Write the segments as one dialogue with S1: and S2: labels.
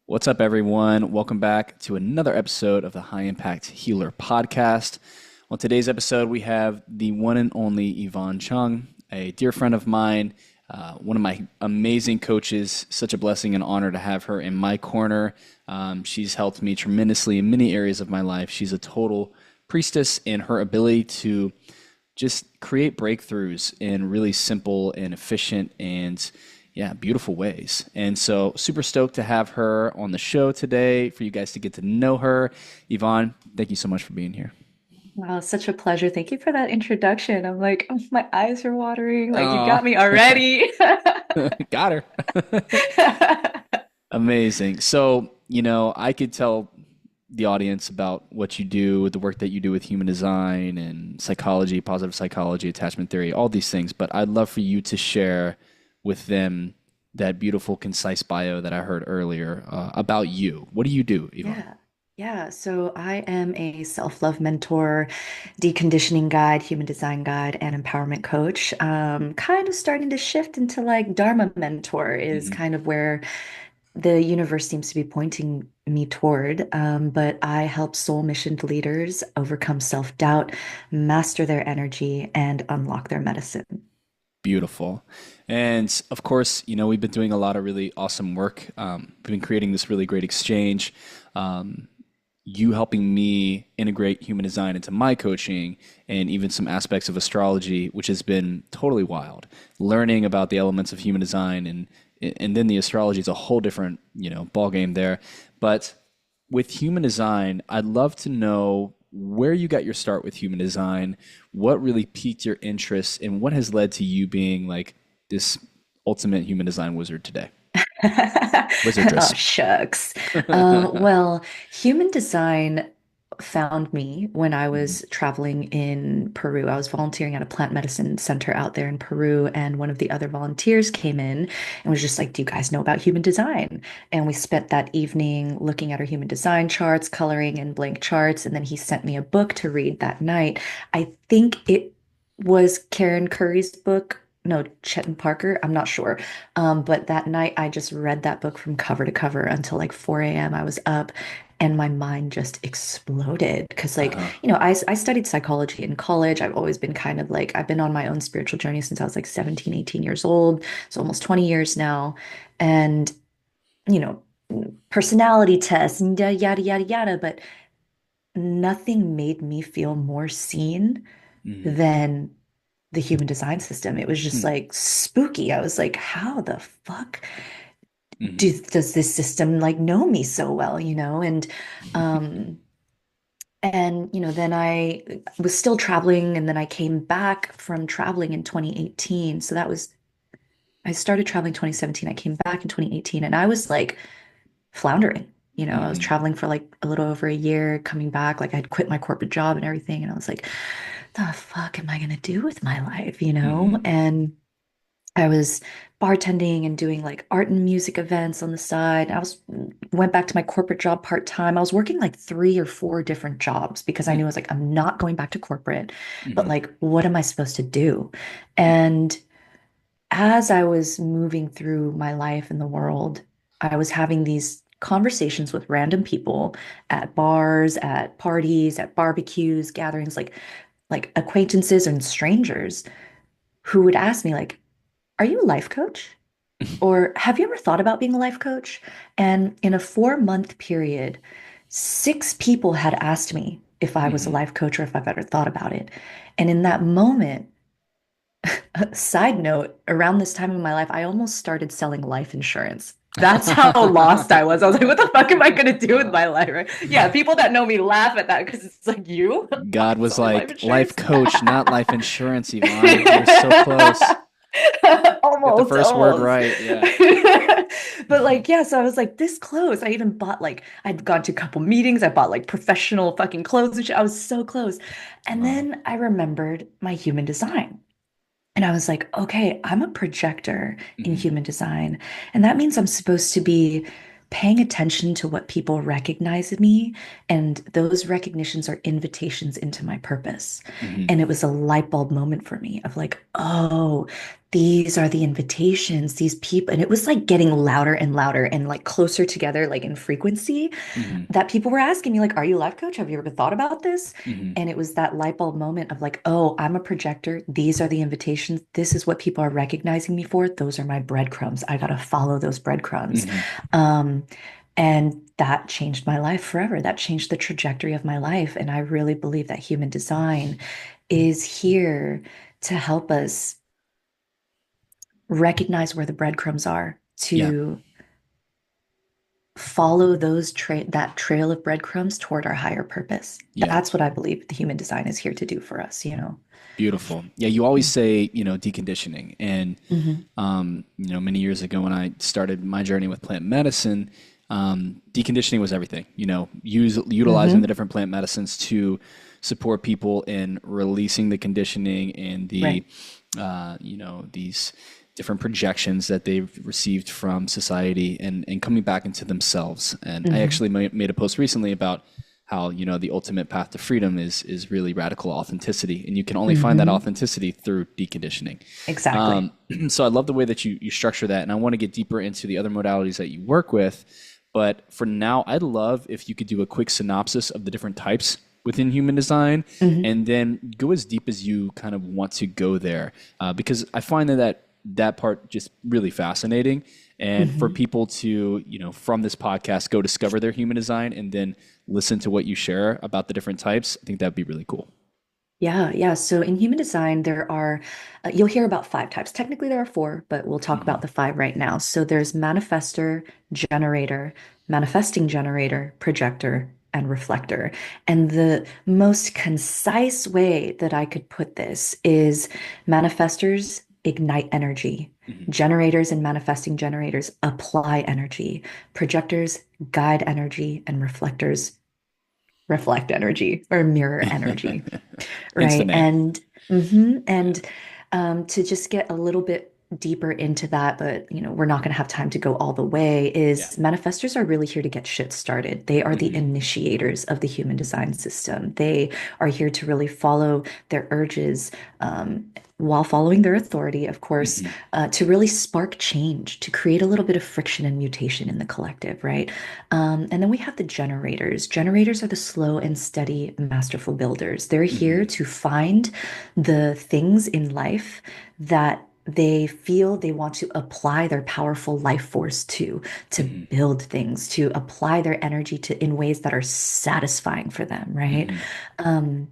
S1: What's up, everyone? Welcome back to another episode of the High Impact Healer podcast. On today's episode, we have the one and only Yvonne Chung, a dear friend of mine, one of my amazing coaches. Such a blessing and honor to have her in my corner. She's helped me tremendously in many areas of my life. She's a total priestess in her ability to just create breakthroughs in really simple and efficient and beautiful ways. And so super stoked to have her on the show today for you guys to get to know her. Yvonne, thank you so much for being here.
S2: Wow, such a pleasure. Thank you for that introduction. I'm like, oh, my eyes are watering. Like, you
S1: Oh,
S2: got me already.
S1: got her. Amazing. So, I could tell the audience about what you do, the work that you do with human design and psychology, positive psychology, attachment theory, all these things. But I'd love for you to share with them that beautiful, concise bio that I heard earlier about you. What do you do, Yvonne?
S2: Yeah. Yeah. So I am a self-love mentor, deconditioning guide, human design guide, and empowerment coach. Kind of starting to shift into like Dharma mentor is
S1: Hmm.
S2: kind of where the universe seems to be pointing me toward. But I help soul missioned leaders overcome self-doubt, master their energy, and unlock their medicine.
S1: Beautiful. And of course, we've been doing a lot of really awesome work. We've been creating this really great exchange. Um, you helping me integrate human design into my coaching and even some aspects of astrology, which has been totally wild. Learning about the elements of human design and then the astrology is a whole different, ball game there. But with human design, I'd love to know where you got your start with human design, what really piqued your interest, and what has led to you being like this ultimate human design wizard today.
S2: Oh,
S1: Wizardress.
S2: shucks. Well, human design found me when I
S1: Mhm.
S2: was traveling in Peru. I was volunteering at a plant medicine center out there in Peru, and one of the other volunteers came in and was just like, "Do you guys know about human design?" And we spent that evening looking at our human design charts, coloring in blank charts, and then he sent me a book to read that night. I think it was Karen Curry's book. No, Chet Parker. I'm not sure. But that night, I just read that book from cover to cover until like 4 a.m. I was up and my mind just exploded. Because, like,
S1: Uh-huh.
S2: I studied psychology in college. I've always been kind of like, I've been on my own spiritual journey since I was like 17, 18 years old. So almost 20 years now. And, you know, personality tests and yada, yada, yada, yada. But nothing made me feel more seen
S1: Mhm.
S2: than the human design system. It was just
S1: Hmm.
S2: like spooky. I was like, how the fuck
S1: Mhm.
S2: does this system like know me so well, you know? Um then I was still traveling and then I came back from traveling in 2018. So that was I started traveling 2017. I came back in 2018 and I was like floundering. I was
S1: Mhm.
S2: traveling for like a little over a year, coming back, like I'd quit my corporate job and everything. And I was like, the fuck am I gonna do with my life, you know?
S1: Mhm.
S2: And I was bartending and doing like art and music events on the side. Went back to my corporate job part-time. I was working like three or four different jobs because I
S1: Hmm.
S2: knew I was like, I'm not going back to corporate, but
S1: Mhm.
S2: like, what am I supposed to do? And as I was moving through my life in the world, I was having these conversations with random people at bars, at parties, at barbecues, gatherings, like acquaintances and strangers who would ask me like, are you a life coach? Or have you ever thought about being a life coach? And in a 4 month period, six people had asked me if I was a
S1: Mhm.
S2: life coach or if I've ever thought about it. And in that moment, side note, around this time in my life, I almost started selling life insurance. That's how lost I was. I was like, what the fuck am I going to do with my life? Right? Yeah, people that know me laugh at that because it's like, you
S1: God
S2: fucking
S1: was
S2: selling life
S1: like, life
S2: insurance?
S1: coach, not life insurance, Yvonne. You were so close. Get the
S2: Almost,
S1: first word
S2: almost.
S1: right. Yeah.
S2: But like, yeah, so I was like this close. I even bought like I'd gone to a couple meetings. I bought like professional fucking clothes and shit. I was so close. And
S1: Wow.
S2: then I remembered my human design. And I was like, okay, I'm a projector in
S1: Mhm.
S2: human design. And that means I'm supposed to be paying attention to what people recognize in me. And those recognitions are invitations into my purpose.
S1: Mhm.
S2: And it was a light bulb moment for me of like, oh, these are the invitations, these people. And it was like getting louder and louder and like closer together, like in frequency,
S1: Hmm.
S2: that people were asking me, like, are you a life coach? Have you ever thought about this?
S1: Hmm.
S2: And it was that light bulb moment of like, oh, I'm a projector. These are the invitations. This is what people are recognizing me for. Those are my breadcrumbs. I got to follow those breadcrumbs.
S1: Hmm.
S2: Um, and that changed my life forever. That changed the trajectory of my life. And I really believe that human design is here to help us recognize where the breadcrumbs are,
S1: Yeah.
S2: to follow that trail of breadcrumbs toward our higher purpose.
S1: Yeah.
S2: That's what I believe the human design is here to do for us, you know.
S1: Beautiful. Yeah. You always say, deconditioning. And,
S2: Hmm.
S1: many years ago when I started my journey with plant medicine, deconditioning was everything, utilizing the
S2: Hmm.
S1: different plant medicines to support people in releasing the conditioning and
S2: Right.
S1: these different projections that they've received from society and coming back into themselves. And I
S2: Hmm.
S1: actually made a post recently about how, the ultimate path to freedom is really radical authenticity. And you can only find that
S2: Hmm.
S1: authenticity through deconditioning.
S2: Exactly.
S1: So I love the way that you structure that. And I want to get deeper into the other modalities that you work with. But for now, I'd love if you could do a quick synopsis of the different types within human design
S2: Hmm.
S1: and then go as deep as you kind of want to go there. Because I find that part just really fascinating. And for
S2: Hmm.
S1: people to, from this podcast, go discover their human design and then listen to what you share about the different types, I think that'd be really cool.
S2: Yeah, yeah. So in human design, you'll hear about five types. Technically, there are four, but we'll talk about
S1: Hmm.
S2: the five right now. So there's manifestor, generator, manifesting generator, projector, and reflector. And the most concise way that I could put this is manifestors ignite energy.
S1: Hmm.
S2: Generators and manifesting generators apply energy. Projectors guide energy, and reflectors reflect energy or mirror energy.
S1: Hence the
S2: Right.
S1: name.
S2: And
S1: Yeah.
S2: to just get a little bit deeper into that, but we're not going to have time to go all the way,
S1: Yeah.
S2: is manifestors are really here to get shit started. They are the
S1: Hmm.
S2: initiators of the human design system. They are here to really follow their urges, while following their authority, of course,
S1: Hmm.
S2: to really spark change, to create a little bit of friction and mutation in the collective, right? And then we have the generators. Generators are the slow and steady, masterful builders. They're here
S1: Hmm.
S2: to find the things in life that they feel they want to apply their powerful life force to
S1: Hmm.
S2: build things, to apply their energy to in ways that are satisfying for them, right?
S1: Hmm.
S2: Um,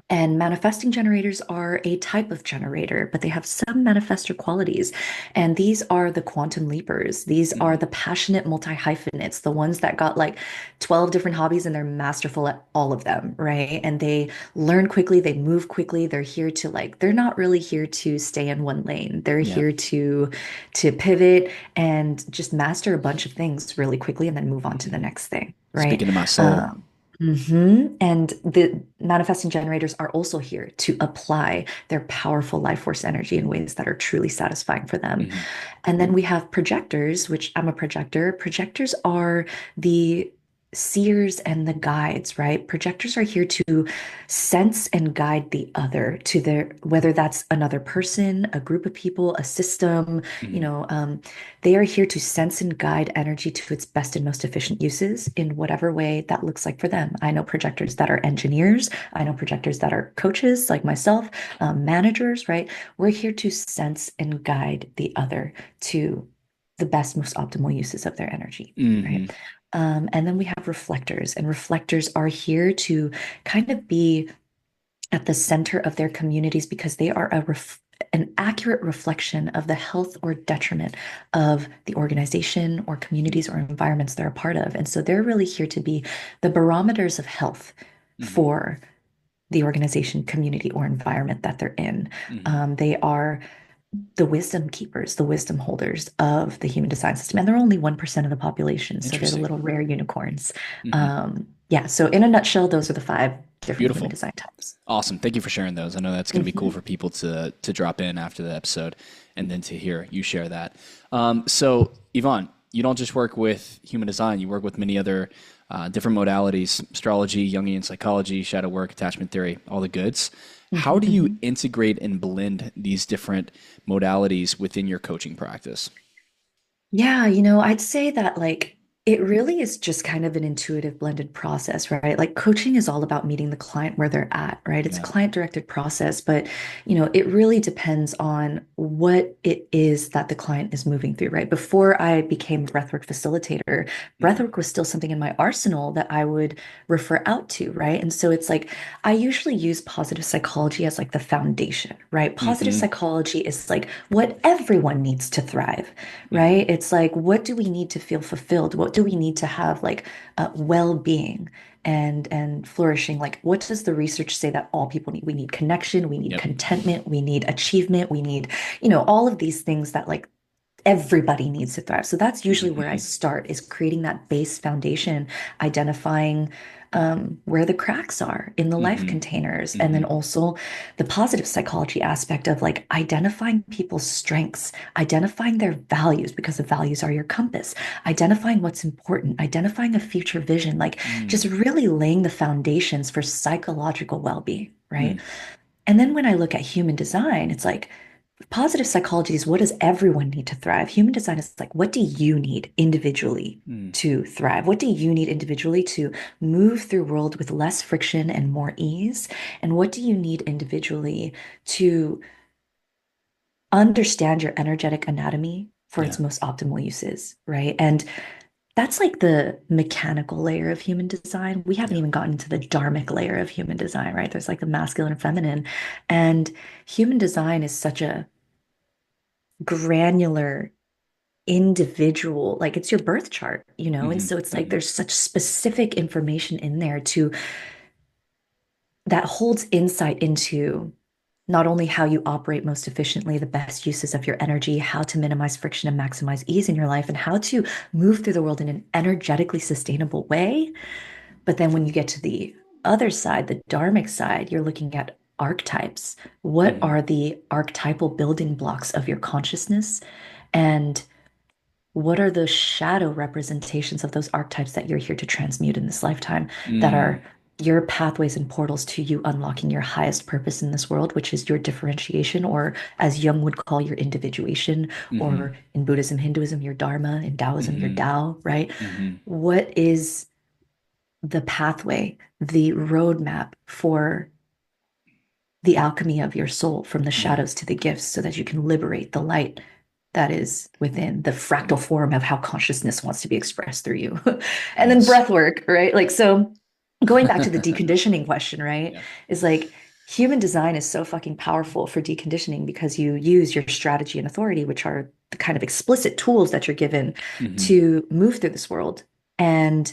S2: and manifesting generators are a type of generator, but they have some manifestor qualities. And these are the quantum leapers. These are
S1: Hmm.
S2: the passionate multi-hyphenates, the ones that got like 12 different hobbies and they're masterful at all of them, right? And they learn quickly, they move quickly. They're here to like, they're not really here to stay in one lane. They're
S1: Yeah.
S2: here to pivot and just master a bunch of things really quickly and then move on to the
S1: Hmm.
S2: next thing, right?
S1: Speaking to my soul.
S2: Um, And the manifesting generators are also here to apply their powerful life force energy in ways that are truly satisfying for them.
S1: Hmm.
S2: And then we have projectors, which I'm a projector. Projectors are the seers and the guides, right? Projectors are here to sense and guide the other to whether that's another person, a group of people, a system, you
S1: Hmm.
S2: know, um, they are here to sense and guide energy to its best and most efficient uses in whatever way that looks like for them. I know projectors that are engineers. I know projectors that are coaches like myself, managers, right? We're here to sense and guide the other to the best, most optimal uses of their energy,
S1: Hmm.
S2: right? And then we have reflectors, and reflectors are here to kind of be at the center of their communities because they are an accurate reflection of the health or detriment of the organization or communities or environments they're a part of. And so they're really here to be the barometers of health
S1: Hmm.
S2: for the organization, community, or environment that they're in.
S1: Hmm.
S2: They are the wisdom keepers, the wisdom holders of the human design system. And they're only 1% of the population, so they're the
S1: Interesting.
S2: little rare unicorns.
S1: Hmm.
S2: Yeah, so in a nutshell, those are the five different human
S1: Beautiful.
S2: design types.
S1: Awesome. Thank you for sharing those. I know that's going to be cool
S2: Mhm.
S1: for people to drop in after the episode and then to hear you share that. So, Yvonne, you don't just work with human design, you work with many other different modalities: astrology, Jungian psychology, shadow work, attachment theory, all the goods. How do you
S2: Mhm.
S1: integrate and blend these different modalities within your coaching practice?
S2: Yeah, I'd say that it really is just kind of an intuitive blended process, right? Like coaching is all about meeting the client where they're at, right? It's a
S1: Yeah.
S2: client-directed process, but it really depends on what it is that the client is moving through, right? Before I became a breathwork facilitator,
S1: Hmm.
S2: breathwork was still something in my arsenal that I would refer out to, right? And so it's like I usually use positive psychology as like the foundation, right? Positive
S1: Hmm.
S2: psychology is like what everyone needs to thrive,
S1: Hmm.
S2: right? It's like, what do we need to feel fulfilled? What do we need to have like well-being and flourishing? Like, what does the research say that all people need? We need connection, we need
S1: Yep.
S2: contentment, we need achievement, we need, all of these things that like everybody needs to thrive. So that's usually where I
S1: Hmm.
S2: start is creating that base foundation, identifying where the cracks are in the life
S1: Hmm.
S2: containers. And then
S1: Hmm.
S2: also the positive psychology aspect of like identifying people's strengths, identifying their values, because the values are your compass, identifying what's important, identifying a future vision, like just
S1: Mm.
S2: really laying the foundations for psychological well-being, right?
S1: Mm.
S2: And then when I look at human design, it's like, positive psychology is what does everyone need to thrive? Human design is like, what do you need individually
S1: Mm.
S2: to thrive? What do you need individually to move through world with less friction and more ease? And what do you need individually to understand your energetic anatomy for
S1: Yeah.
S2: its most optimal uses, right? And that's like the mechanical layer of human design. We haven't
S1: Yeah.
S2: even gotten into the dharmic layer of human design, right? There's like the masculine and feminine. And human design is such a granular individual, like it's your birth chart, and
S1: Hmm.
S2: so it's like
S1: Hmm.
S2: there's such specific information in there to that holds insight into not only how you operate most efficiently, the best uses of your energy, how to minimize friction and maximize ease in your life, and how to move through the world in an energetically sustainable way. But then when you get to the other side, the dharmic side, you're looking at archetypes. What
S1: Hmm.
S2: are the archetypal building blocks of your consciousness? And what are the shadow representations of those archetypes that you're here to transmute in this lifetime that
S1: Mm.
S2: are your pathways and portals to you unlocking your highest purpose in this world, which is your differentiation, or as Jung would call your individuation,
S1: Hmm.
S2: or in Buddhism, Hinduism, your Dharma, in Taoism, your
S1: Hmm.
S2: Tao, right?
S1: Hmm.
S2: What is the pathway, the roadmap for the alchemy of your soul from the
S1: Yeah.
S2: shadows to the gifts so that you can liberate the light that is within the fractal form of how consciousness wants to be expressed through you. And then
S1: Yes.
S2: breath work, right? Like, so going back to the deconditioning question, right?
S1: Yeah.
S2: Is like human design is so fucking powerful for deconditioning because you use your strategy and authority, which are the kind of explicit tools that you're given
S1: Hmm.
S2: to move through this world. And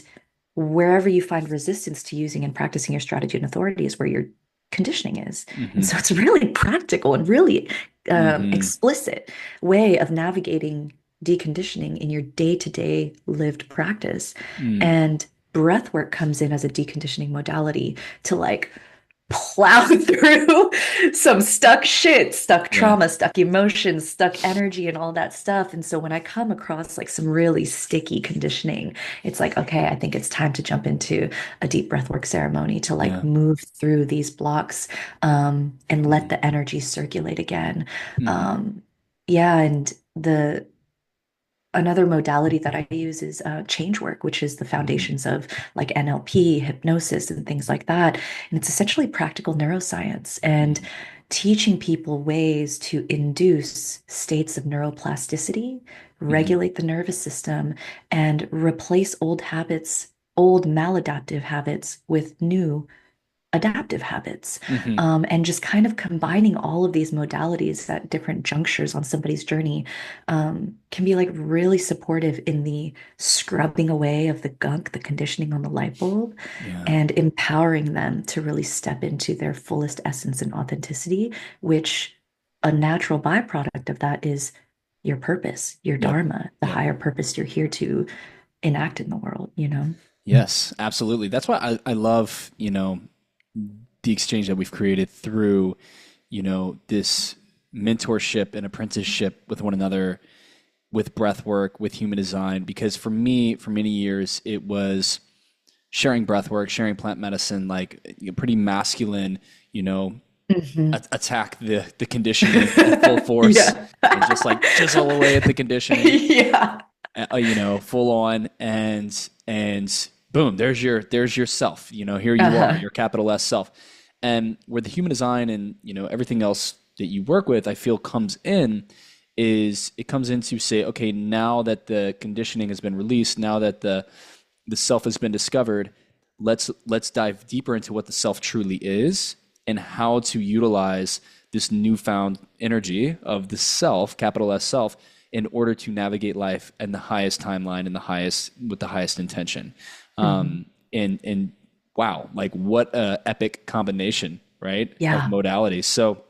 S2: wherever you find resistance to using and practicing your strategy and authority is where your conditioning is. And
S1: Hmm.
S2: so it's really practical and really
S1: Hmm.
S2: explicit way of navigating deconditioning in your day-to-day lived practice.
S1: Mm.
S2: And breath work comes in as a deconditioning modality to like plow through some stuck shit, stuck
S1: Yeah.
S2: trauma, stuck emotions, stuck energy, and all that stuff. And so when I come across like some really sticky conditioning, it's like, okay, I think it's time to jump into a deep breathwork ceremony to like
S1: Yeah.
S2: move through these blocks and let
S1: Hmm.
S2: the energy circulate again.
S1: Hmm.
S2: Yeah, and the another modality that I use is change work, which is the
S1: Hmm.
S2: foundations of like NLP, hypnosis, and things like that. And it's essentially practical neuroscience and
S1: Hmm.
S2: teaching people ways to induce states of neuroplasticity,
S1: Hmm.
S2: regulate the nervous system, and replace old habits, old maladaptive habits with new adaptive habits.
S1: Hmm.
S2: And just kind of combining all of these modalities at different junctures on somebody's journey can be like really supportive in the scrubbing away of the gunk, the conditioning on the light bulb,
S1: Yeah.
S2: and empowering them to really step into their fullest essence and authenticity, which a natural byproduct of that is your purpose, your
S1: Yep.
S2: dharma, the
S1: Yep.
S2: higher purpose you're here to enact in the world?
S1: Yes, absolutely. That's why I love, the exchange that we've created through, this mentorship and apprenticeship with one another, with breath work, with human design. Because for me, for many years, it was sharing breath work, sharing plant medicine, like pretty masculine, you know, attack the conditioning at full force
S2: Yeah.
S1: and just like chisel away at the conditioning,
S2: Yeah.
S1: full on, and boom, there's yourself. Here you are,
S2: Uh-huh.
S1: your capital S self. And where the human design and everything else that you work with, I feel comes in, is it comes in to say, okay, now that the conditioning has been released, now that the self has been discovered, let's dive deeper into what the self truly is and how to utilize this newfound energy of the self, capital S self, in order to navigate life in the highest timeline and the highest with the highest intention.
S2: Mhm.
S1: And wow, like what a epic combination, right, of
S2: Yeah.
S1: modalities. So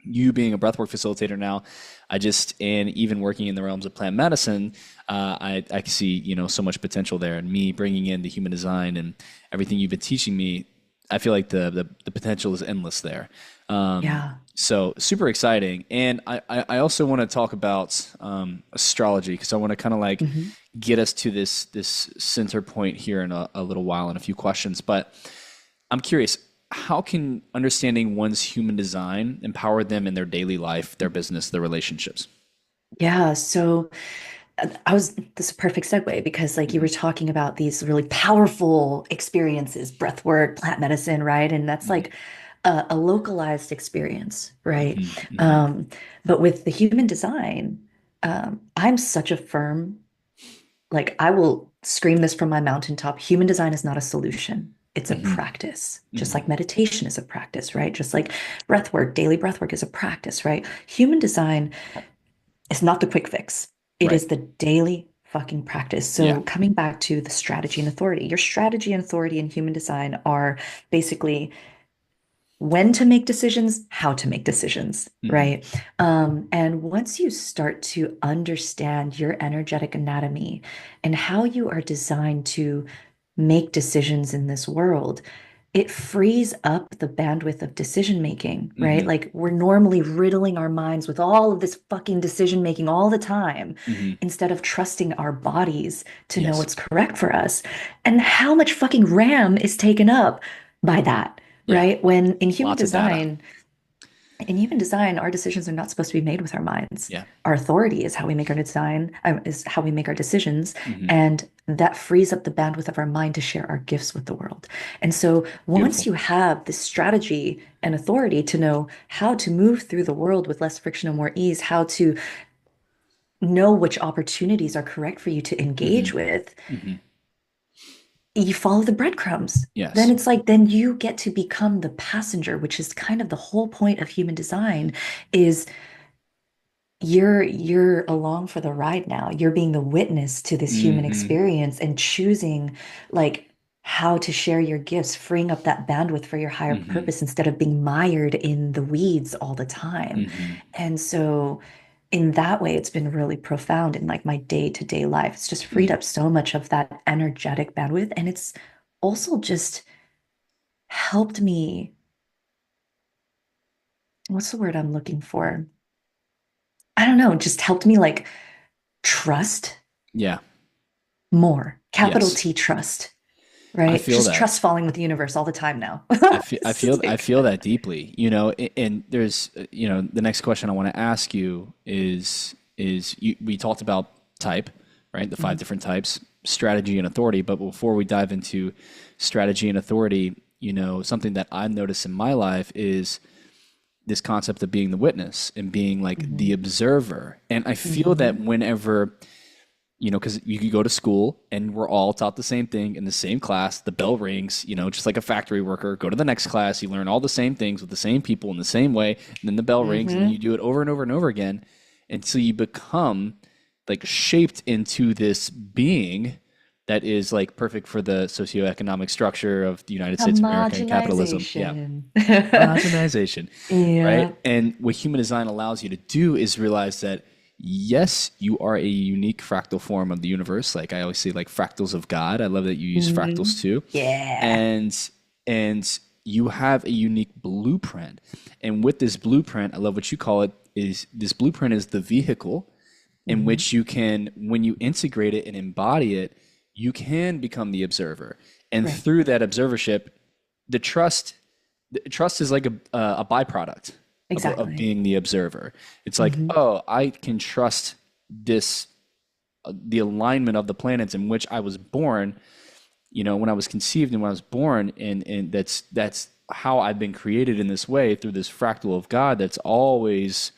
S1: you being a breathwork facilitator now, and even working in the realms of plant medicine, I see so much potential there, and me bringing in the human design and everything you've been teaching me, I feel like the potential is endless there.
S2: Yeah.
S1: So super exciting, and I also want to talk about astrology because I want to kind of like
S2: Hmm.
S1: get us to this center point here in a little while and a few questions, but I'm curious, how can understanding one's human design empower them in their daily life, their business, their relationships?
S2: Yeah. So this is a perfect segue because like you were
S1: Hmm.
S2: talking about these really powerful experiences, breath work, plant medicine, right? And that's
S1: Hmm.
S2: like a localized experience, right?
S1: Hmm. Hmm.
S2: Um, but with the human design, I'm such a firm, like I will scream this from my mountaintop. Human design is not a solution. It's a
S1: Hmm.
S2: practice, just
S1: Hmm.
S2: like meditation is a practice, right? Just like breath work, daily breath work is a practice, right? Human design is not the quick fix. It
S1: Right.
S2: is the daily fucking practice.
S1: Yeah.
S2: So coming back to the strategy and authority, your strategy and authority in human design are basically when to make decisions, how to make decisions,
S1: Hmm.
S2: right? And once you start to understand your energetic anatomy and how you are designed to make decisions in this world, it frees up the bandwidth of decision making, right?
S1: Hmm.
S2: Like we're normally riddling our minds with all of this fucking decision making all the time
S1: Hmm.
S2: instead of trusting our bodies to know
S1: Yes.
S2: what's correct for us. And how much fucking RAM is taken up by that,
S1: Yeah.
S2: right? When
S1: Lots of data.
S2: in human design, our decisions are not supposed to be made with our minds.
S1: Yeah.
S2: Our authority is how we make our design, is how we make our decisions,
S1: Hmm.
S2: and that frees up the bandwidth of our mind to share our gifts with the world. And so, once
S1: Beautiful.
S2: you have this strategy and authority to know how to move through the world with less friction and more ease, how to know which opportunities are correct for you to
S1: Hmm.
S2: engage with,
S1: Hmm.
S2: you follow the breadcrumbs. Then
S1: Yes.
S2: it's like, then you get to become the passenger, which is kind of the whole point of human design, is you're along for the ride now. You're being the witness to this human
S1: Hmm.
S2: experience and choosing like how to share your gifts, freeing up that bandwidth for your higher
S1: Hmm.
S2: purpose instead of being mired in the weeds all the time.
S1: Hmm.
S2: And so in that way, it's been really profound in like my day-to-day life. It's just freed up so much of that energetic bandwidth. And it's also just helped me, what's the word I'm looking for? I don't know, just helped me like trust
S1: Yeah.
S2: more. Capital
S1: Yes.
S2: T trust,
S1: I
S2: right?
S1: feel
S2: Just
S1: that.
S2: trust falling with the universe all the time now. It's just
S1: I
S2: like,
S1: feel that deeply, and there's, the next question I want to ask you we talked about type, right? The five
S2: mhm,
S1: different types, strategy and authority. But before we dive into strategy and authority, something that I've noticed in my life is this concept of being the witness and being like the
S2: mhm,
S1: observer. And I feel that
S2: mhm,
S1: whenever because you could go to school and we're all taught the same thing in the same class. The bell rings, just like a factory worker. Go to the next class. You learn all the same things with the same people in the same way. And then the bell rings, and then you
S2: mhm.
S1: do it over and over and over again until you become like shaped into this being that is like perfect for the socioeconomic structure of the United States of America and capitalism. Yeah.
S2: Homogenization.
S1: Homogenization, right?
S2: Yeah.
S1: And what human design allows you to do is realize that yes, you are a unique fractal form of the universe. Like I always say, like fractals of God. I love that you use fractals
S2: Mhm.
S1: too,
S2: Yeah.
S1: and you have a unique blueprint. And with this blueprint, I love what you call it. Is this blueprint is the vehicle in
S2: Mhm.
S1: which you can, when you integrate it and embody it, you can become the observer. And
S2: Right.
S1: through that observership, the trust, trust is like a byproduct of
S2: Exactly.
S1: being the observer. It's like,
S2: Hmm.
S1: oh, I can trust this, the alignment of the planets in which I was born, when I was conceived and when I was born, and that's how I've been created in this way through this fractal of God that's always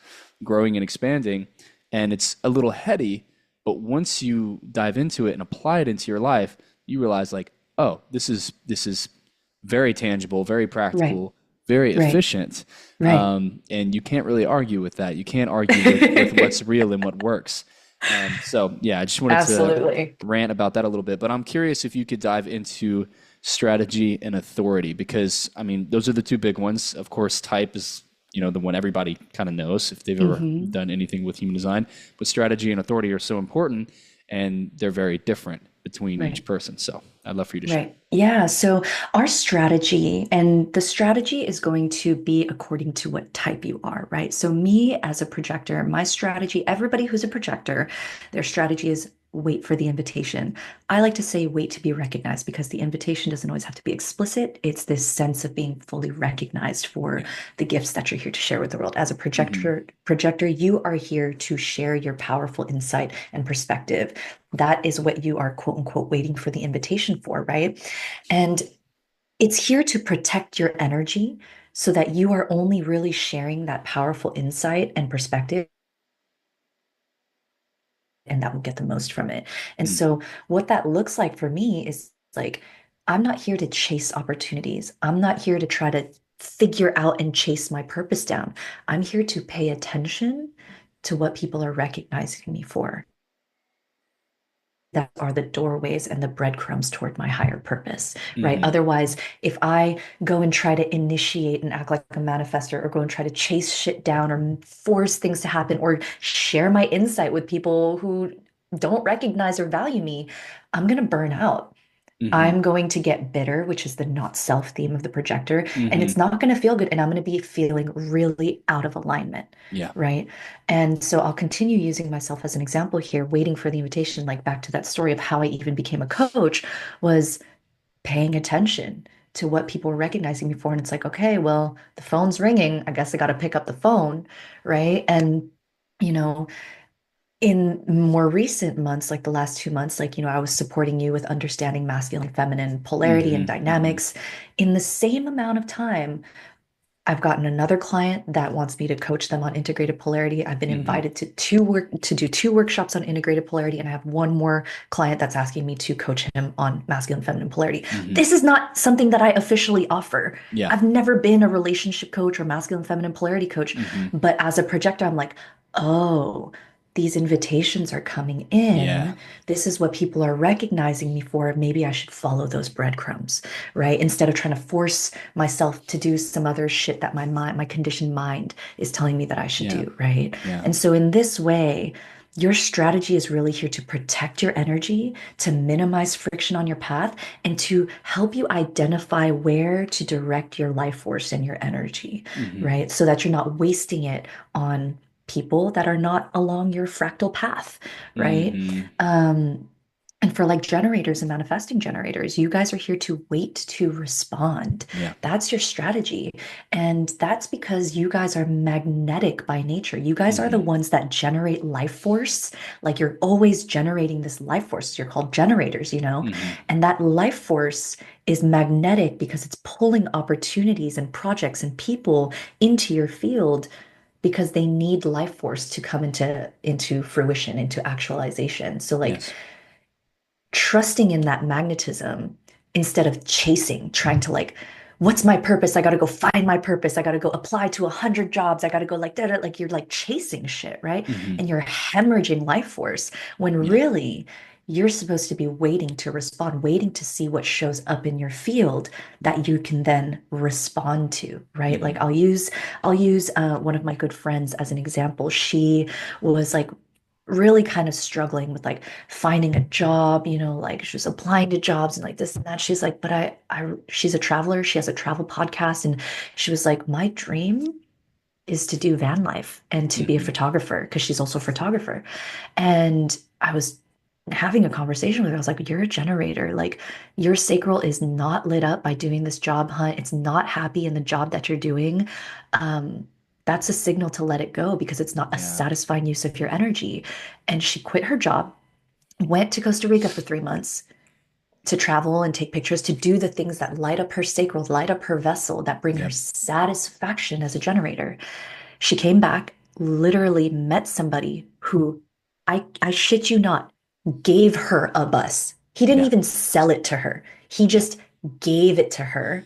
S1: growing and expanding. And it's a little heady, but once you dive into it and apply it into your life, you realize like, oh, this is very tangible, very
S2: Right,
S1: practical, very
S2: right,
S1: efficient.
S2: right.
S1: And you can't really argue with that. You can't argue with what's real and what works. So yeah, I just wanted to
S2: Absolutely.
S1: rant about that a little bit, but I'm curious if you could dive into strategy and authority, because I mean those are the two big ones. Of course, type is the one everybody kind of knows if they've ever
S2: Hmm.
S1: done anything with human design, but strategy and authority are so important, and they're very different between each
S2: Right.
S1: person. So I'd love for you to share.
S2: Right. Yeah. So our strategy, and the strategy is going to be according to what type you are, right? So me as a projector, my strategy, everybody who's a projector, their strategy is wait for the invitation. I like to say wait to be recognized because the invitation doesn't always have to be explicit. It's this sense of being fully recognized for
S1: Yeah.
S2: the gifts that you're here to share with the world. As a
S1: Hmm.
S2: projector, you are here to share your powerful insight and perspective. That is what you are quote unquote waiting for the invitation for, right? And it's here to protect your energy so that you are only really sharing that powerful insight and perspective, and that will get the most from it. And
S1: Mm.
S2: so, what that looks like for me is like, I'm not here to chase opportunities. I'm not here to try to figure out and chase my purpose down. I'm here to pay attention to what people are recognizing me for. That are the doorways and the breadcrumbs toward my higher purpose, right?
S1: Hmm.
S2: Otherwise, if I go and try to initiate and act like a manifester or go and try to chase shit down or force things to happen or share my insight with people who don't recognize or value me, I'm going to burn out.
S1: Hmm.
S2: I'm going to get bitter, which is the not self theme of the projector, and
S1: Hmm.
S2: it's not going to feel good. And I'm going to be feeling really out of alignment,
S1: Yeah.
S2: right? And so I'll continue using myself as an example here, waiting for the invitation, like back to that story of how I even became a coach, was paying attention to what people were recognizing me for. And it's like, okay, well, the phone's ringing. I guess I got to pick up the phone, right? And, you know, in more recent months, like the last 2 months, like, I was supporting you with understanding masculine, feminine polarity and
S1: Hmm. Hmm.
S2: dynamics. In the same amount of time, I've gotten another client that wants me to coach them on integrated polarity. I've been
S1: Hmm.
S2: invited to do two workshops on integrated polarity, and I have one more client that's asking me to coach him on masculine, feminine polarity.
S1: Hmm.
S2: This is not something that I officially offer.
S1: Yeah.
S2: I've never been a relationship coach or masculine, feminine polarity coach,
S1: Hmm.
S2: but as a projector, I'm like, oh, these invitations are coming
S1: Yeah.
S2: in. This is what people are recognizing me for. Maybe I should follow those breadcrumbs, right? Instead of trying to force myself to do some other shit that my mind, my conditioned mind is telling me that I should
S1: Yeah.
S2: do, right?
S1: Yeah.
S2: And so in this way, your strategy is really here to protect your energy, to minimize friction on your path, and to help you identify where to direct your life force and your energy,
S1: Hmm.
S2: right? So that you're not wasting it on people that are not along your fractal path, right?
S1: Hmm.
S2: Um, and for like generators and manifesting generators, you guys are here to wait to respond.
S1: Yeah.
S2: That's your strategy. And that's because you guys are magnetic by nature. You guys are the
S1: Hmm.
S2: ones that generate life force. Like you're always generating this life force. You're called generators, you know?
S1: Hmm.
S2: And that life force is magnetic because it's pulling opportunities and projects and people into your field because they need life force to come into fruition, into actualization. So like
S1: Yes.
S2: trusting in that magnetism instead of chasing, trying to like, what's my purpose? I got to go find my purpose. I got to go apply to 100 jobs. I got to go like that. Like you're like chasing shit, right?
S1: Hmm.
S2: And you're hemorrhaging life force when
S1: Yeah.
S2: really you're supposed to be waiting to respond, waiting to see what shows up in your field that you can then respond to, right? Like
S1: Hmm.
S2: I'll use one of my good friends as an example. She was like really kind of struggling with like finding a job, like she was applying to jobs and like this and that. She's like, but she's a traveler. She has a travel podcast. And she was like, my dream is to do van life and to be a
S1: Hmm.
S2: photographer because she's also a photographer. And I was having a conversation with her. I was like, you're a generator. Like, your sacral is not lit up by doing this job hunt. It's not happy in the job that you're doing. Um, that's a signal to let it go because it's not a
S1: Yeah.
S2: satisfying use of your energy. And she quit her job, went to Costa Rica for 3 months to travel and take pictures, to do the things that light up her sacral, light up her vessel, that bring her
S1: Yep.
S2: satisfaction as a generator. She came back, literally met somebody who I shit you not, gave her a bus. He didn't
S1: Yeah.
S2: even sell it to her. He
S1: Yeah.
S2: just gave it to her.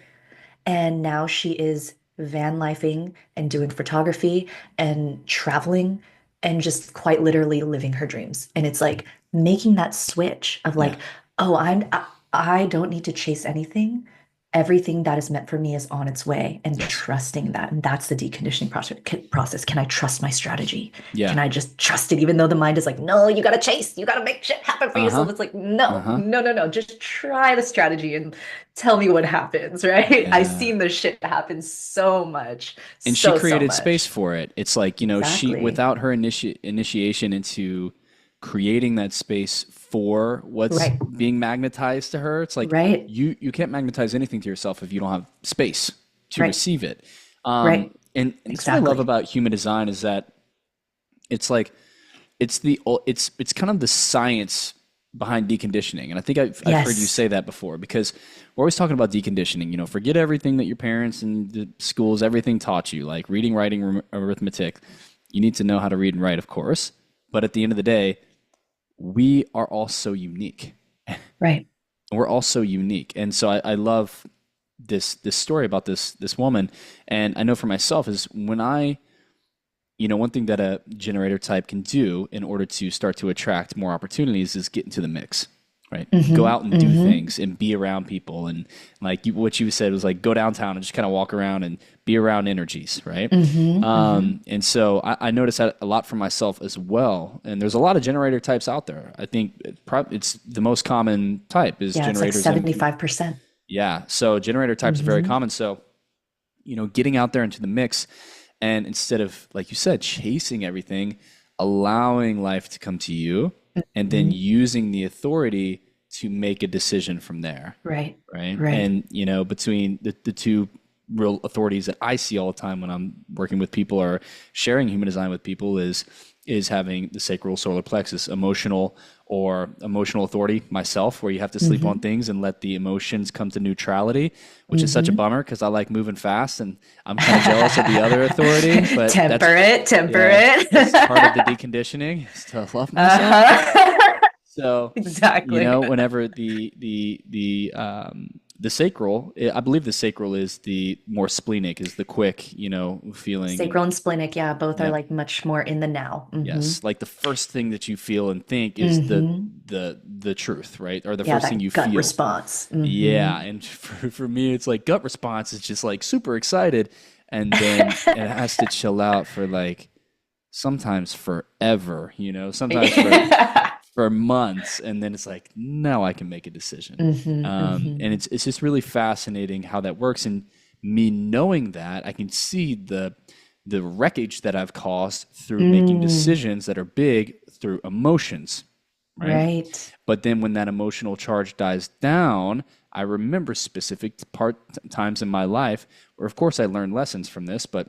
S2: And now she is van lifing and doing photography and traveling and just quite literally living her dreams. And it's like making that switch of
S1: Yeah.
S2: like, oh, I don't need to chase anything. Everything that is meant for me is on its way, and
S1: Yes.
S2: trusting that. And that's the deconditioning process. Can I trust my strategy?
S1: Yeah.
S2: Can I just trust it, even though the mind is like, no, you got to chase, you got to make shit happen for
S1: Uh-huh.
S2: yourself? It's like, no,
S1: Uh-huh.
S2: no, no, no. Just try the strategy and tell me what happens, right? I've
S1: Yeah.
S2: seen this shit happen so much,
S1: And she
S2: so
S1: created space
S2: much.
S1: for it. It's like, she,
S2: Exactly.
S1: without her initiation into creating that space for what's
S2: Right.
S1: being magnetized to her, it's like
S2: Right.
S1: you can't magnetize anything to yourself if you don't have space to
S2: Right.
S1: receive it.
S2: Right.
S1: And that's what I love
S2: Exactly.
S1: about human design is that it's like it's kind of the science behind deconditioning. And I think I've heard you
S2: Yes.
S1: say that before because we're always talking about deconditioning. Forget everything that your parents and the schools, everything taught you, like reading, writing, arithmetic. You need to know how to read and write, of course. But at the end of the day, we are all so unique.
S2: Right.
S1: We're all so unique. And so I love this story about this woman. And I know for myself is when one thing that a generator type can do in order to start to attract more opportunities is get into the mix, right? Go
S2: Mm-hmm.
S1: out and do
S2: Mm-hmm.
S1: things and be around people. And like what you said was like go downtown and just kind of walk around and be around energies, right?
S2: Mm-hmm. Mm-hmm.
S1: And so I noticed that a lot for myself as well. And there's a lot of generator types out there. I think it's the most common type is
S2: Yeah, it's like
S1: generators. And
S2: 75%.
S1: yeah, so generator types are very
S2: Mm-hmm.
S1: common. So getting out there into the mix and instead of, like you said, chasing everything, allowing life to come to you and then
S2: Mm-hmm.
S1: using the authority to make a decision from there.
S2: Right.
S1: Right.
S2: Right.
S1: And, between the two real authorities that I see all the time when I'm working with people or sharing human design with people is having the sacral solar plexus, emotional authority myself, where you have to sleep on
S2: Mm-hmm.
S1: things and let the emotions come to neutrality, which is such a
S2: Mm-hmm.
S1: bummer because I like moving fast and I'm kind of jealous of the other authority, but
S2: Temper it, temper
S1: yeah, that's part of the
S2: it.
S1: deconditioning is to love myself.
S2: Uh-huh.
S1: So,
S2: Exactly.
S1: whenever the sacral, I believe the sacral is the more splenic, is the quick, feeling and
S2: Sacral and splenic, yeah, both are
S1: yep,
S2: like much more in the now. Mm-hmm.
S1: yes, like the first thing that you feel and think is the
S2: Mm-hmm.
S1: the truth, right? Or the
S2: Yeah,
S1: first thing
S2: that
S1: you
S2: gut
S1: feel.
S2: response.
S1: Yeah,
S2: Mm-hmm.
S1: and for me, it's like gut response is just like super excited, and then it has to chill out for like sometimes forever, sometimes for months, and then it's like now I can make a decision.
S2: Mm-hmm.
S1: And
S2: Mm-hmm.
S1: it's just really fascinating how that works, and me knowing that I can see the wreckage that I've caused through making
S2: Mm,
S1: decisions that are big through emotions, right?
S2: right.
S1: But then when that emotional charge dies down, I remember specific times in my life where, of course, I learned lessons from this, but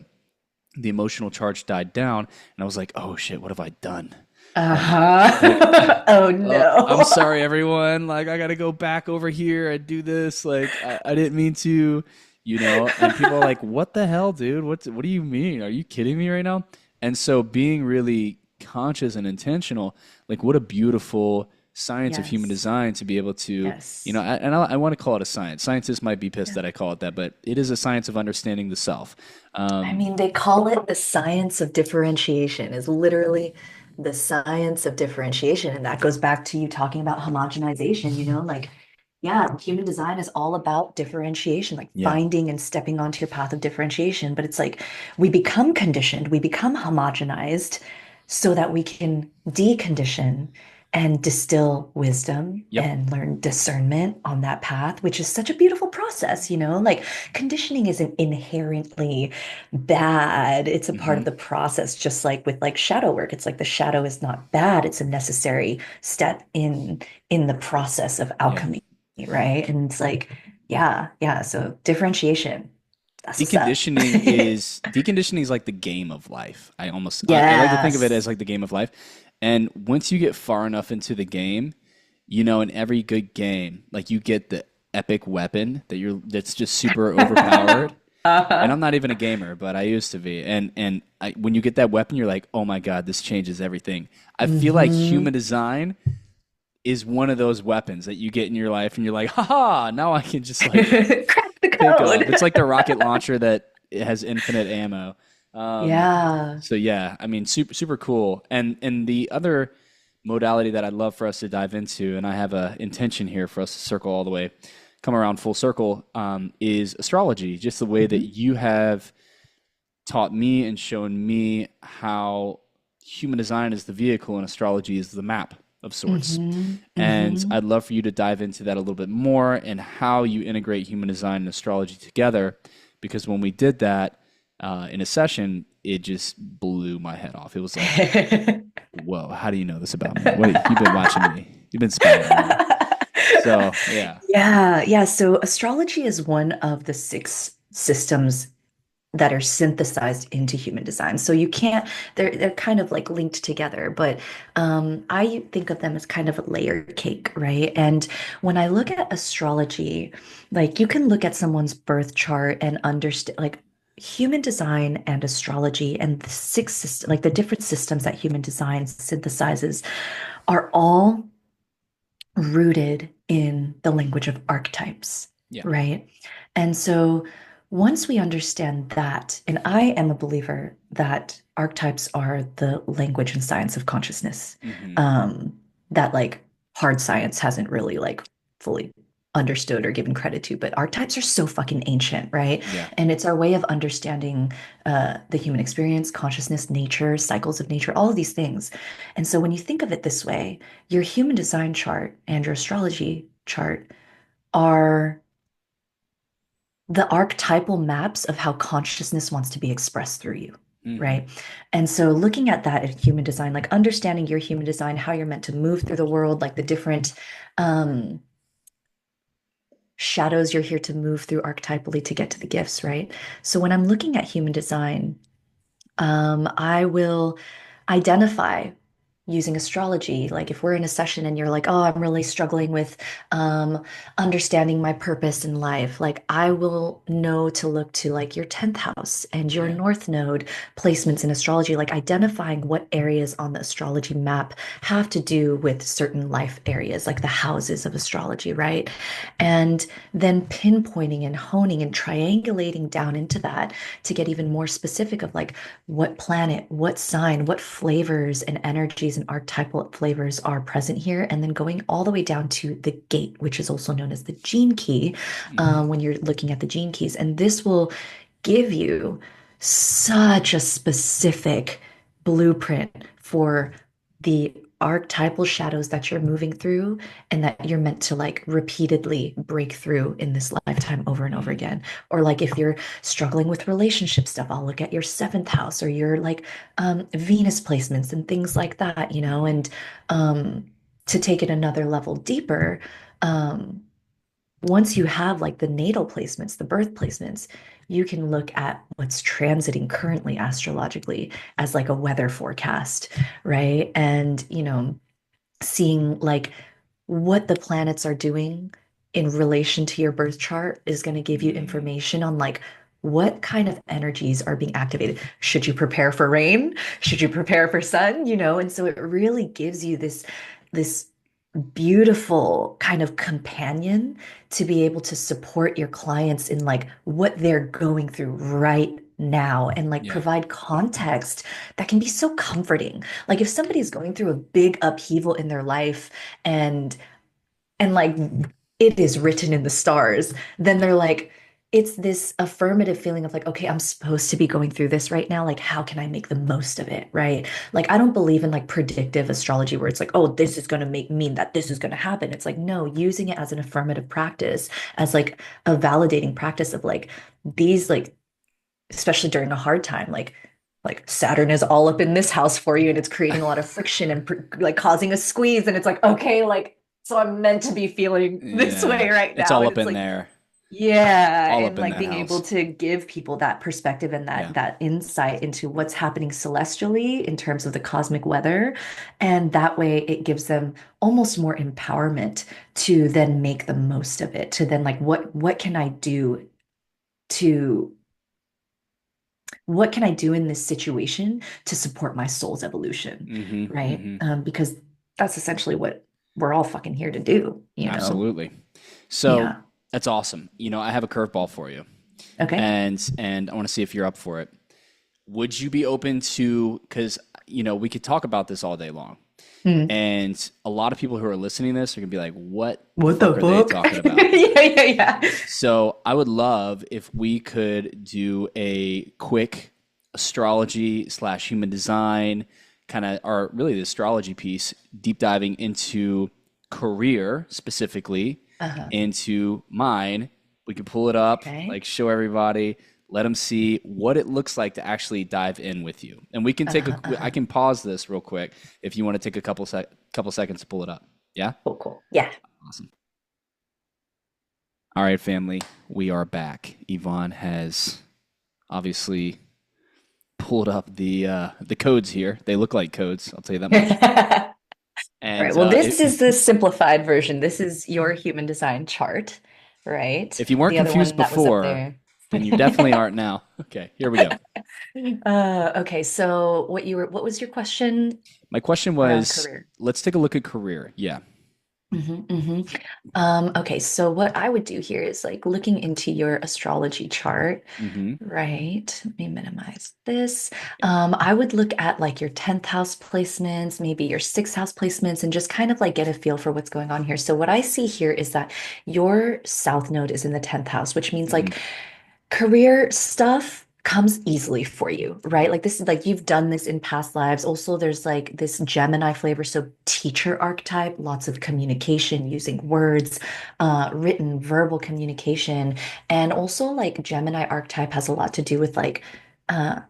S1: the emotional charge died down, and I was like, "Oh shit, what have I done?" Like,
S2: Uh-huh. Oh
S1: I'm
S2: no.
S1: sorry, everyone. Like, I got to go back over here and do this. Like, I didn't mean to, And people are like, "What the hell, dude? What do you mean? Are you kidding me right now?" And so, being really conscious and intentional, like, what a beautiful science of human
S2: Yes.
S1: design to be able to,
S2: Yes.
S1: I want to call it a science. Scientists might be pissed
S2: Yeah.
S1: that I call it that, but it is a science of understanding the self.
S2: I
S1: Um,
S2: mean, they call it the science of differentiation, is literally the science of differentiation. And that goes back to you talking about homogenization, like, yeah, human design is all about differentiation, like
S1: yeah,
S2: finding and stepping onto your path of differentiation. But it's like we become conditioned, we become homogenized so that we can decondition and distill wisdom
S1: Yep.
S2: and learn discernment on that path, which is such a beautiful process, you know? Like conditioning isn't inherently bad. It's a part of
S1: Hmm.
S2: the process, just like with like shadow work. It's like the shadow is not bad. It's a necessary step in the process of
S1: Yeah.
S2: alchemy, right? And it's like, yeah, yeah. So differentiation. That's what's up.
S1: Deconditioning is like the game of life. I like to think of it as
S2: Yes.
S1: like the game of life. And once you get far enough into the game, in every good game, like you get the epic weapon that's just super overpowered. And
S2: Uh-huh.
S1: I'm not even a gamer, but I used to be. When you get that weapon, you're like, oh my god, this changes everything. I feel like
S2: Hmm.
S1: human design is one of those weapons that you get in your life, and you're like, haha, now I can just like
S2: Crack the
S1: pick up. It's
S2: code.
S1: like the rocket launcher that it has infinite ammo. Um,
S2: Yeah.
S1: so yeah, I mean, super cool. And the other modality that I'd love for us to dive into, and I have a intention here for us to circle all the way, come around full circle, is astrology. Just the way that
S2: Hmm.
S1: you have taught me and shown me how human design is the vehicle and astrology is the map of sorts.
S2: Hmm.
S1: And
S2: Hmm.
S1: I'd love for you to dive into that a little bit more and how you integrate human design and astrology together. Because when we did that in a session, it just blew my head off. It was like, whoa, how do you know this about me? What you've been watching me? You've been spying on me. So yeah.
S2: Yeah, yeah. So astrology is one of the six systems that are synthesized into human design. So you can't, they're kind of like linked together, but I think of them as kind of a layered cake, right? And when I look at astrology, like you can look at someone's birth chart and understand like human design and astrology and the six system, like the different systems that human design synthesizes are all rooted in the language of archetypes,
S1: Yeah.
S2: right? And so once we understand that, and I am a believer that archetypes are the language and science of consciousness,
S1: Hmm.
S2: that like hard science hasn't really like fully understood or given credit to, but archetypes are so fucking ancient, right?
S1: Yeah.
S2: And it's our way of understanding the human experience, consciousness, nature, cycles of nature, all of these things. And so when you think of it this way, your human design chart and your astrology chart are the archetypal maps of how consciousness wants to be expressed through you,
S1: Hmm.
S2: right? And so looking at that in human design, like understanding your human design, how you're meant to move through the world, like the different um, shadows you're here to move through archetypally to get to the gifts, right? So when I'm looking at human design, I will identify using astrology. Like if we're in a session and you're like, oh, I'm really struggling with um, understanding my purpose in life, like I will know to look to like your 10th house and your
S1: Yeah.
S2: North Node placements in astrology, like identifying what areas on the astrology map have to do with certain life areas, like the houses of astrology, right? And then pinpointing and honing and triangulating down into that to get even more specific of like, what planet, what sign, what flavors and energies and archetypal flavors are present here, and then going all the way down to the gate, which is also known as the gene key,
S1: Hmm.
S2: when you're looking at the gene keys. And this will give you such a specific blueprint for the archetypal shadows that you're moving through and that you're meant to like repeatedly break through in this lifetime over and over
S1: Hmm.
S2: again. Or like if you're struggling with relationship stuff, I'll look at your seventh house or your like Venus placements and things like that, you know,
S1: Hmm.
S2: and um, to take it another level deeper, um, once you have like the natal placements, the birth placements, you can look at what's transiting currently astrologically as like a weather forecast, right? And, you know, seeing like what the planets are doing in relation to your birth chart is going to give you
S1: Hmm.
S2: information on like what kind of energies are being activated. Should you prepare for rain? Should you prepare for sun? You know, and so it really gives you this beautiful kind of companion to be able to support your clients in like what they're going through right now and like
S1: Yeah.
S2: provide context that can be so comforting. Like if somebody's going through a big upheaval in their life and like it is written in the stars, then they're like it's this affirmative feeling of like, okay, I'm supposed to be going through this right now. Like, how can I make the most of it? Right. Like, I don't believe in like predictive astrology where it's like, oh, this is going to make mean that this is going to happen. It's like, no, using it as an affirmative practice, as like a validating practice of like these, like, especially during a hard time, like Saturn is all up in this house for you and it's creating a lot of friction and like causing a squeeze. And it's like, okay, like, so I'm meant to be feeling this
S1: Yeah.
S2: way right
S1: It's
S2: now.
S1: all
S2: And
S1: up
S2: it's
S1: in
S2: like,
S1: there,
S2: yeah,
S1: all up
S2: and
S1: in
S2: like
S1: that
S2: being able
S1: house.
S2: to give people that perspective and
S1: Yeah.
S2: that insight into what's happening celestially in terms of the cosmic weather. And that way it gives them almost more empowerment to then make the most of it, to then like what can I do to what can I do in this situation to support my soul's evolution,
S1: Mm-hmm.
S2: right?
S1: Mm-hmm.
S2: Because that's essentially what we're all fucking here to do, you know?
S1: Absolutely. So
S2: Yeah.
S1: that's awesome. I have a curveball for you,
S2: Okay.
S1: and I want to see if you're up for it. Would you be open to, because we could talk about this all day long,
S2: Hmm.
S1: and a lot of people who are listening to this are gonna be like, "What the
S2: What the
S1: fuck are they
S2: fuck?
S1: talking about?"
S2: Yeah, yeah, yeah.
S1: So I would love if we could do a quick astrology slash human design kind of, or really the astrology piece, deep diving into career specifically,
S2: Uh-huh.
S1: into mine. We could pull it up,
S2: Okay.
S1: like show everybody, let them see what it looks like to actually dive in with you. And we can take
S2: Uh-huh.
S1: I
S2: Uh-huh.
S1: can pause this real quick if you want to take a couple seconds to pull it up. Yeah?
S2: Cool, cool. Yeah.
S1: Awesome. All right, family, we are back. Yvonne has obviously pulled up the codes here. They look like codes, I'll tell you that much.
S2: All right.
S1: And
S2: Well, this is the simplified version. This is your human design chart, right?
S1: if you weren't
S2: The other
S1: confused
S2: one that was up
S1: before,
S2: there.
S1: then you definitely aren't now. Okay, here we go.
S2: Okay, so what was your question
S1: My question
S2: around
S1: was,
S2: career?
S1: let's take a look at career. Yeah.
S2: Hmm. Okay, so what I would do here is like looking into your astrology chart,
S1: Mm-hmm.
S2: right? Let me minimize this.
S1: Yep.
S2: I would look at like your 10th house placements, maybe your sixth house placements, and just kind of like get a feel for what's going on here. So what I see here is that your south node is in the 10th house, which means
S1: Mm-hmm.
S2: like career stuff comes easily for you, right? Like this is like you've done this in past lives. Also, there's like this Gemini flavor, so teacher archetype, lots of communication using words, written, verbal communication, and also like Gemini archetype has a lot to do with like uh,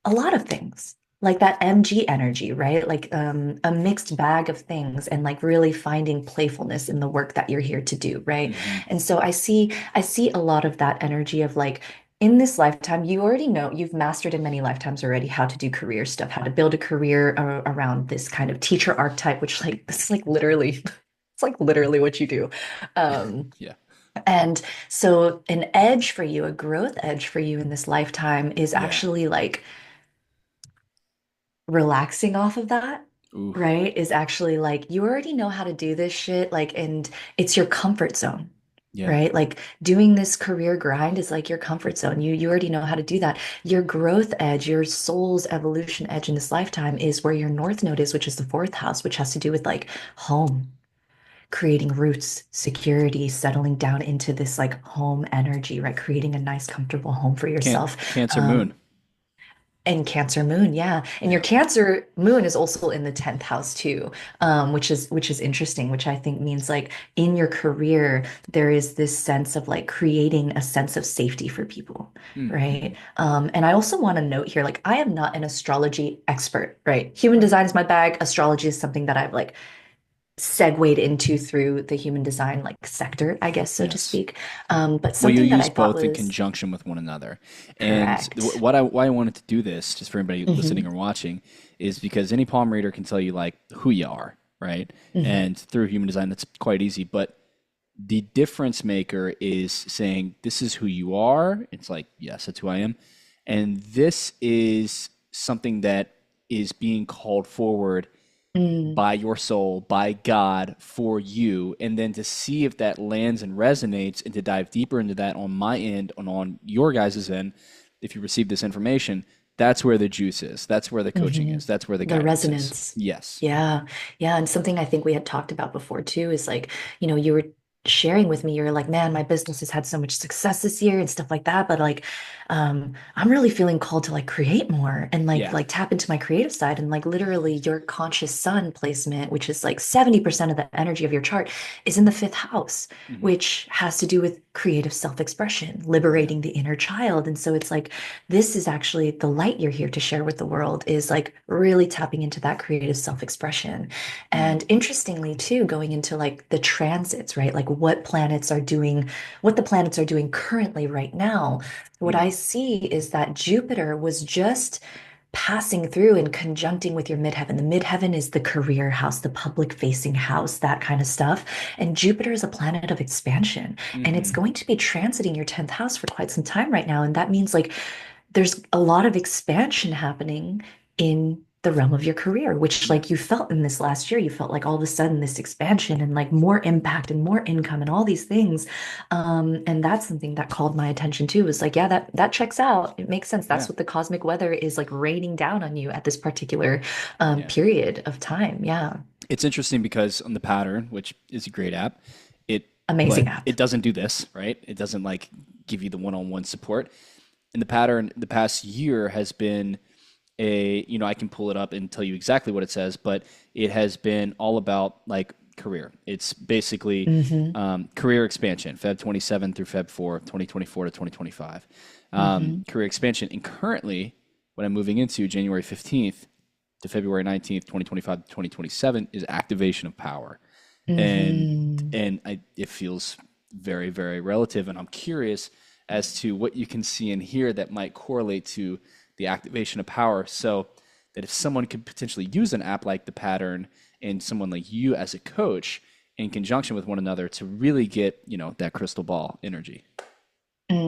S2: a lot of things. Like that MG energy, right? Like a mixed bag of things and like really finding playfulness in the work that you're here to do, right?
S1: Mm-hmm.
S2: And so I see a lot of that energy of like in this lifetime, you already know you've mastered in many lifetimes already how to do career stuff, how to build a career around this kind of teacher archetype, which like this is like literally, it's like literally what you do. Um,
S1: Yeah.
S2: and so an edge for you, a growth edge for you in this lifetime is
S1: Yeah.
S2: actually like relaxing off of that,
S1: Ooh.
S2: right? Is actually like you already know how to do this shit, like, and it's your comfort zone.
S1: Yeah.
S2: Right? Like doing this career grind is like your comfort zone. You already know how to do that. Your growth edge, your soul's evolution edge in this lifetime is where your north node is, which is the fourth house, which has to do with like home, creating roots, security, settling down into this like home energy, right? Creating a nice, comfortable home for yourself.
S1: Cancer moon.
S2: Um, and Cancer moon, yeah. And your
S1: Yeah.
S2: Cancer moon is also in the 10th house too, which is interesting, which I think means like in your career, there is this sense of like creating a sense of safety for people,
S1: Mm-hmm.
S2: right? And I also want to note here, like I am not an astrology expert, right? Human
S1: Right.
S2: design is my bag. Astrology is something that I've like segued into through the human design like sector, I guess, so to
S1: Yes.
S2: speak. But
S1: Well, you
S2: something that I
S1: use
S2: thought
S1: both in
S2: was
S1: conjunction with one another. And
S2: correct.
S1: why I wanted to do this, just for anybody listening
S2: Hmm.
S1: or watching, is because any palm reader can tell you like who you are, right?
S2: Hmm.
S1: And through human design, that's quite easy. But the difference maker is saying this is who you are. It's like, yes, that's who I am. And this is something that is being called forward
S2: Mm.
S1: by your soul, by God for you, and then to see if that lands and resonates and to dive deeper into that on my end and on your guys' end, if you receive this information, that's where the juice is. That's where the coaching
S2: Hmm.
S1: is. That's where the
S2: The
S1: guidance is.
S2: resonance.
S1: Yes.
S2: Yeah. Yeah. And something I think we had talked about before too is like, you know, you were sharing with me, you're like, man, my business has had so much success this year and stuff like that. But like, I'm really feeling called to like create more and
S1: Yeah.
S2: like tap into my creative side. And like literally your conscious sun placement, which is like 70% of the energy of your chart, is in the fifth house,
S1: Hmm.
S2: which has to do with creative self-expression,
S1: Yeah.
S2: liberating the inner child. And so it's like, this is actually the light you're here to share with the world, is like really tapping into that creative self-expression.
S1: Mm.
S2: And interestingly, too, going into like the transits, right? Like what the planets are doing currently right now. What
S1: Mm.
S2: I see is that Jupiter was just passing through and conjuncting with your midheaven. The midheaven is the career house, the public facing house, that kind of stuff. And Jupiter is a planet of expansion, and it's
S1: Hmm.
S2: going to be transiting your 10th house for quite some time right now. And that means like there's a lot of expansion happening in the realm of your career, which
S1: Yeah.
S2: like you felt in this last year, you felt like all of a sudden this expansion and like more impact and more income and all these things. And that's something that called my attention too, was like, yeah, that checks out. It makes sense. That's
S1: Yeah.
S2: what the cosmic weather is like raining down on you at this particular
S1: Yeah.
S2: period of time. Yeah.
S1: It's interesting because on the Pattern, which is a great app, it
S2: Amazing
S1: but
S2: app.
S1: it doesn't do this, right? It doesn't like give you the one-on-one support. And the Pattern the past year has been I can pull it up and tell you exactly what it says, but it has been all about like career. It's basically
S2: Hmm.
S1: career expansion, Feb 27 through Feb 4, 2024 to 2025.
S2: Hmm.
S1: Career expansion. And currently, what I'm moving into January 15th to February 19th, 2025 to 2027 is activation of power. And
S2: Hmm.
S1: it feels very, very relative. And I'm curious as to what you can see and hear that might correlate to the activation of power. So that if someone could potentially use an app like the Pattern and someone like you as a coach in conjunction with one another to really get, that crystal ball energy.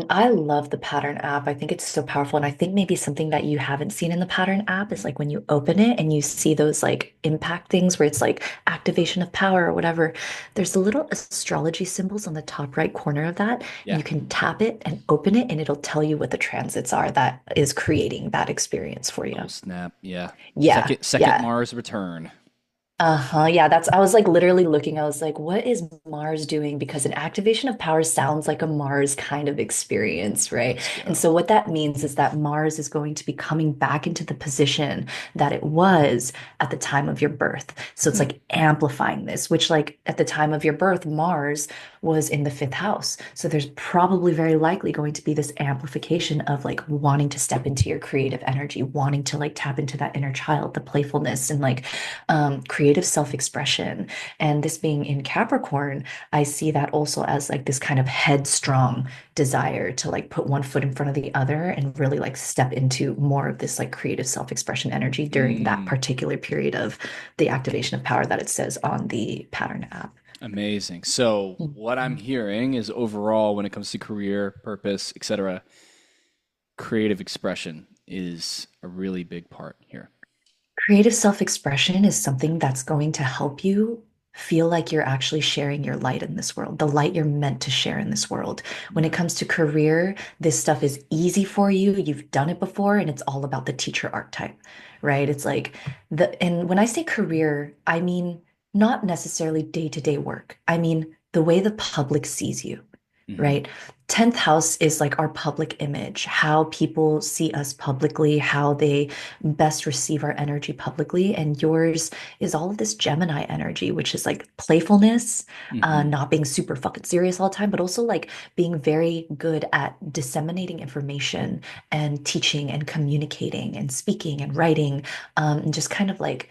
S2: I love the Pattern app. I think it's so powerful. And I think maybe something that you haven't seen in the Pattern app is
S1: Mhm.
S2: like when you open it and you see those like impact things where it's like activation of power or whatever, there's the little astrology symbols on the top right corner of that. And
S1: Yeah.
S2: you can tap it and open it, and it'll tell you what the transits are that is creating that experience for you.
S1: Oh, snap. Yeah.
S2: Yeah.
S1: Second
S2: Yeah.
S1: Mars return.
S2: Uh-huh. Yeah, I was like literally looking. I was like, what is Mars doing? Because an activation of power sounds like a Mars kind of experience, right?
S1: Let's
S2: And
S1: go.
S2: so what that means is that Mars is going to be coming back into the position that it was at the time of your birth. So it's
S1: Hmm.
S2: like amplifying this, which like at the time of your birth, Mars was in the fifth house. So there's probably very likely going to be this amplification of like wanting to step into your creative energy, wanting to like tap into that inner child, the playfulness and like creative self-expression. And this being in Capricorn, I see that also as like this kind of headstrong desire to like put one foot in front of the other and really like step into more of this like creative self-expression energy during that
S1: Mm,
S2: particular period of the activation of power that it says on the Pattern app.
S1: amazing. So what I'm
S2: Mhm.
S1: hearing is overall, when it comes to career, purpose, etc., creative expression is a really big part here.
S2: Creative self-expression is something that's going to help you feel like you're actually sharing your light in this world, the light you're meant to share in this world. When it
S1: Yeah.
S2: comes to career, this stuff is easy for you. You've done it before, and it's all about the teacher archetype, right? It's like and when I say career, I mean not necessarily day-to-day work. I mean the way the public sees you,
S1: Hmm.
S2: right? 10th house is like our public image, how people see us publicly, how they best receive our energy publicly. And yours is all of this Gemini energy, which is like playfulness,
S1: Hmm.
S2: not being super fucking serious all the time, but also like being very good at disseminating information and teaching and communicating and speaking and writing, and just kind of like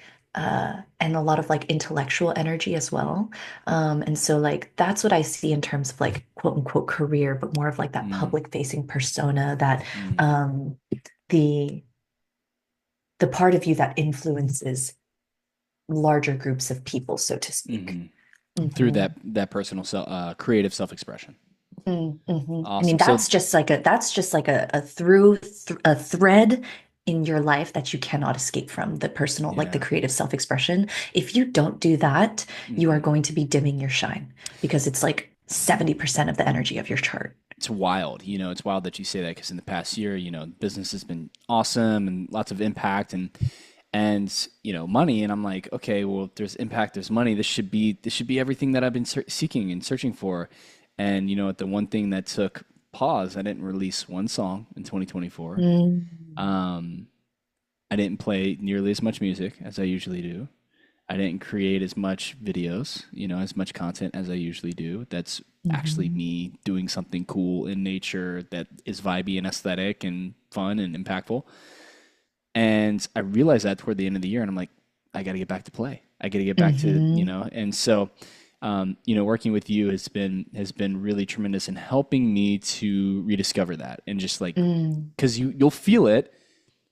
S2: and a lot of like intellectual energy as well. And so like that's what I see in terms of like quote unquote career, but more of like that
S1: Mm,
S2: public facing persona that
S1: mm,
S2: um the the part of you that influences larger groups of people, so to speak.
S1: hmm. Through
S2: Hmm.
S1: that personal creative self expression.
S2: Hmm. I mean,
S1: Awesome. So
S2: that's just like a a thread in your life that you cannot escape from, the personal, like the
S1: yeah.
S2: creative self-expression. If you don't do that, you are
S1: Hmm.
S2: going to be dimming your shine because it's like 70% of the energy of your chart.
S1: It's wild. It's wild that you say that because in the past year, business has been awesome and lots of impact, and money, and I'm like, okay, well, if there's impact, there's money. This should be everything that I've been seeking and searching for. And the one thing that took pause, I didn't release one song in 2024.
S2: Mm.
S1: um I didn't play nearly as much music as I usually do. I didn't create as much videos, as much content as I usually do. That's actually
S2: Mhm.
S1: me doing something cool in nature that is vibey and aesthetic and fun and impactful. And I realized that toward the end of the year, and I'm like, I got to get back to play. I got to get back to,
S2: Mhm.
S1: and so, working with you has been really tremendous in helping me to rediscover that, and just like,
S2: Mm.
S1: because you'll feel it,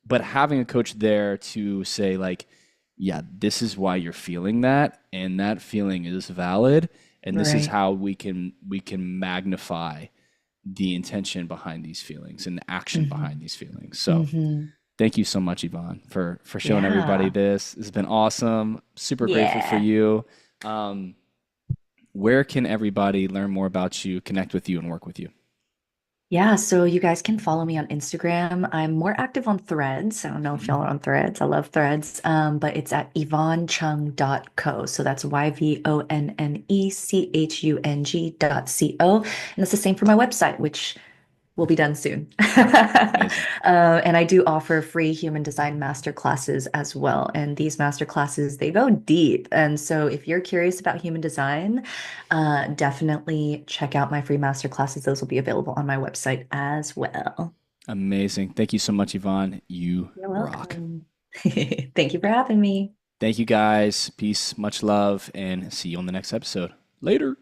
S1: but having a coach there to say like, yeah, this is why you're feeling that, and that feeling is valid, and this is
S2: Right.
S1: how we can magnify the intention behind these feelings and the action behind
S2: Mhm.
S1: these feelings. So
S2: Mhm.
S1: thank you so much, Yvonne, for showing everybody
S2: Yeah.
S1: this. It's been awesome. Super grateful for
S2: Yeah.
S1: you. Um, where can everybody learn more about you, connect with you, and work with you?
S2: Yeah, so you guys can follow me on Instagram. I'm more active on Threads. I don't know if
S1: Mhm.
S2: y'all are on Threads. I love Threads. But it's at yvonnechung.co. So that's YVONNECHUNG.co. And it's the same for my website, which will be done soon.
S1: Amazing.
S2: And I do offer free human design master classes as well. And these master classes, they go deep. And so if you're curious about human design, definitely check out my free master classes. Those will be available on my website as well.
S1: Amazing. Thank you so much, Yvonne. You
S2: You're
S1: rock.
S2: welcome. Thank you for having me.
S1: Thank you guys. Peace, much love, and see you on the next episode. Later.